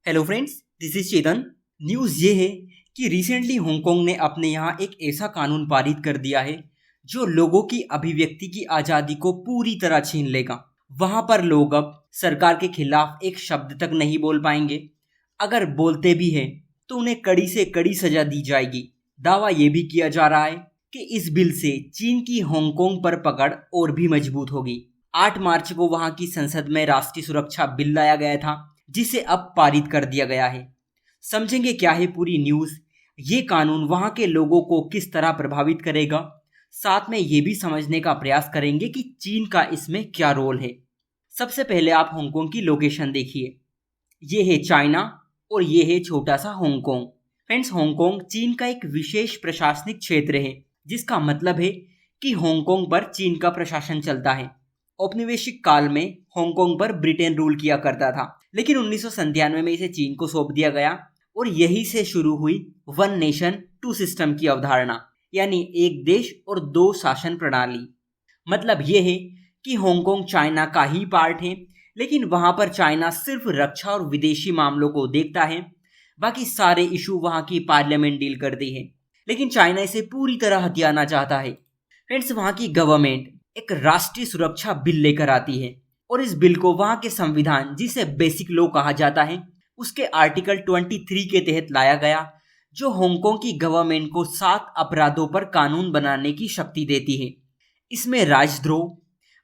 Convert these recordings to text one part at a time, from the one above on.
Hello friends, this is Chetan. News ये है कि रिसेंटली हांगकांग ने अपने यहाँ एक ऐसा कानून पारित कर दिया है जो लोगों की अभिव्यक्ति की आज़ादी को पूरी तरह छीन लेगा। वहाँ पर लोग अब सरकार के खिलाफ एक शब्द तक नहीं बोल पाएंगे। अगर बोलते भी हैं तो उन्हें कड़ी से कड़ी सजा दी जाएगी। दावा ये भी किया जा रहा है कि इस बिल से चीन की हांगकांग पर पकड़ और भी मजबूत होगी। 8 मार्च को वहाँ की संसद में राष्ट्रीय सुरक्षा बिल लाया गया था, जिसे अब पारित कर दिया गया है। समझेंगे क्या है पूरी न्यूज़, ये कानून वहाँ के लोगों को किस तरह प्रभावित करेगा। साथ में ये भी समझने का प्रयास करेंगे कि चीन का इसमें क्या रोल है। सबसे पहले आप हांगकांग की लोकेशन देखिए। ये है चाइना और ये है छोटा सा हांगकांग। फ्रेंड्स, हांगकांग चीन का एक विशेष प्रशासनिक क्षेत्र है, जिसका मतलब है कि हांगकांग पर चीन का प्रशासन चलता है। औपनिवेशिक काल में हांगकांग पर ब्रिटेन रूल किया करता था, लेकिन 1997 में इसे चीन को सौंप दिया गया और यहीं से शुरू हुई वन नेशन टू सिस्टम की अवधारणा, यानी एक देश और दो शासन प्रणाली। मतलब ये है कि हांगकांग चाइना का ही पार्ट है, लेकिन वहां पर चाइना सिर्फ रक्षा और विदेशी मामलों को देखता है। बाकी सारे इशू वहां की पार्लियामेंट डील करती है, लेकिन चाइना इसे पूरी तरह हथियाना चाहता है। फ्रेंड्स, वहां की गवर्नमेंट एक राष्ट्रीय सुरक्षा बिल लेकर आती है और इस बिल को वहां के संविधान, जिसे बेसिक लॉ कहा जाता है, उसके आर्टिकल 23 के तहत लाया गया, जो हांगकांग की गवर्नमेंट को 7 अपराधों पर कानून बनाने की शक्ति देती है। इसमें राजद्रोह,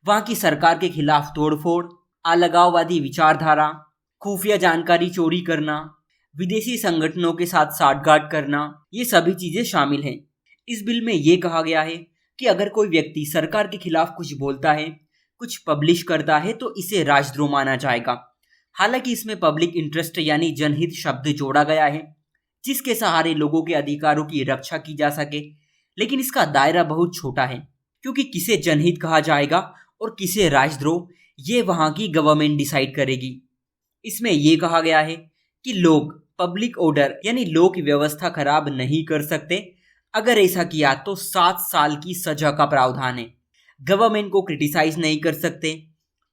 वहां की सरकार के खिलाफ तोड़फोड़, अलगाववादी विचारधारा, खुफिया जानकारी चोरी करना, विदेशी संगठनों के साथ साठगांठ करना, ये सभी चीजें शामिल हैं। इस बिल में ये कहा गया है कि अगर कोई व्यक्ति सरकार के खिलाफ कुछ बोलता है, कुछ पब्लिश करता है, तो इसे राजद्रोह माना जाएगा। हालांकि इसमें पब्लिक इंटरेस्ट यानी जनहित शब्द जोड़ा गया है, जिसके सहारे लोगों के अधिकारों की रक्षा की जा सके, लेकिन इसका दायरा बहुत छोटा है, क्योंकि किसे जनहित कहा जाएगा और किसे राजद्रोह, ये वहां की गवर्नमेंट डिसाइड करेगी। इसमें यह कहा गया है कि लोग पब्लिक ऑर्डर यानी लॉ की व्यवस्था खराब नहीं कर सकते। अगर ऐसा किया तो 7 साल की सजा का प्रावधान है। गवर्नमेंट को क्रिटिसाइज नहीं कर सकते,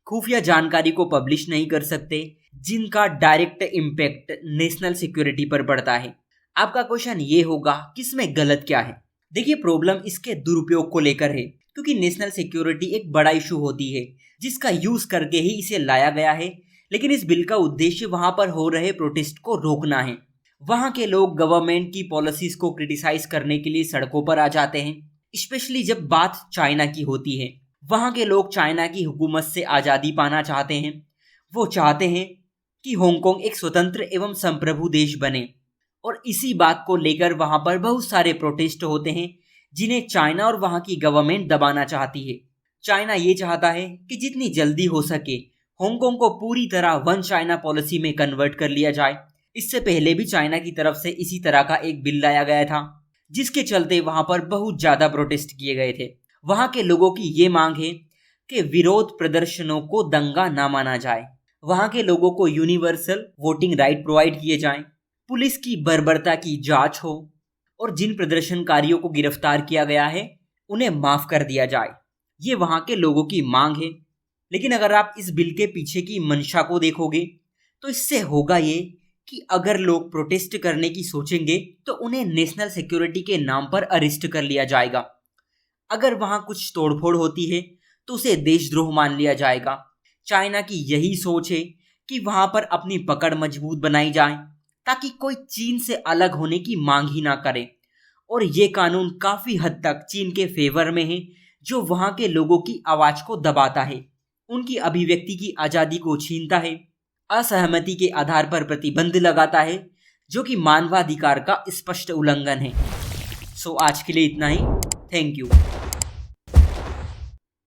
खुफिया जानकारी को पब्लिश नहीं कर सकते, जिनका डायरेक्ट इम्पैक्ट नेशनल सिक्योरिटी पर पड़ता है। आपका क्वेश्चन ये होगा कि इसमें गलत क्या है। देखिए, प्रॉब्लम इसके दुरुपयोग को लेकर है, क्योंकि नेशनल सिक्योरिटी एक बड़ा इशू होती है, जिसका यूज करके ही इसे लाया गया है। लेकिन इस बिल का उद्देश्य वहां पर हो रहे प्रोटेस्ट को रोकना है। वहां के लोग गवर्नमेंट की पॉलिसीज को क्रिटिसाइज करने के लिए सड़कों पर आ जाते हैं, स्पेशली जब बात चाइना की होती है। वहां के लोग चाइना की हुकूमत से आज़ादी पाना चाहते हैं। वो चाहते हैं कि हांगकांग एक स्वतंत्र एवं संप्रभु देश बने, और इसी बात को लेकर वहां पर बहुत सारे प्रोटेस्ट होते हैं, जिन्हें चाइना और वहां की गवर्नमेंट दबाना चाहती है। चाइना ये चाहता है कि जितनी जल्दी हो सके हांगकांग को पूरी तरह वन चाइना पॉलिसी में कन्वर्ट कर लिया जाए। इससे पहले भी चाइना की तरफ से इसी तरह का एक बिल लाया गया था, जिसके चलते वहां पर बहुत ज्यादा प्रोटेस्ट किए गए थे। वहां के लोगों की ये मांग है कि विरोध प्रदर्शनों को दंगा ना माना जाए, वहां के लोगों को यूनिवर्सल वोटिंग राइट प्रोवाइड किए जाएं, पुलिस की बर्बरता की जांच हो, और जिन प्रदर्शनकारियों को गिरफ्तार किया गया है उन्हें माफ कर दिया जाए। ये वहां के लोगों की मांग है। लेकिन अगर आप इस बिल के पीछे की मंशा को देखोगे तो इससे होगा ये कि अगर लोग प्रोटेस्ट करने की सोचेंगे तो उन्हें नेशनल सिक्योरिटी के नाम पर अरेस्ट कर लिया जाएगा। अगर वहां कुछ तोड़फोड़ होती है तो उसे देशद्रोह मान लिया जाएगा। चाइना की यही सोच है कि वहां पर अपनी पकड़ मजबूत बनाई जाए, ताकि कोई चीन से अलग होने की मांग ही ना करे। और ये कानून काफी हद तक चीन के फेवर में है, जो वहां के लोगों की आवाज को दबाता है, उनकी अभिव्यक्ति की आजादी को छीनता है, असहमति के आधार पर प्रतिबंध लगाता है, जो कि मानवाधिकार का स्पष्ट उल्लंघन है। सो आज के लिए इतना ही। Thank you.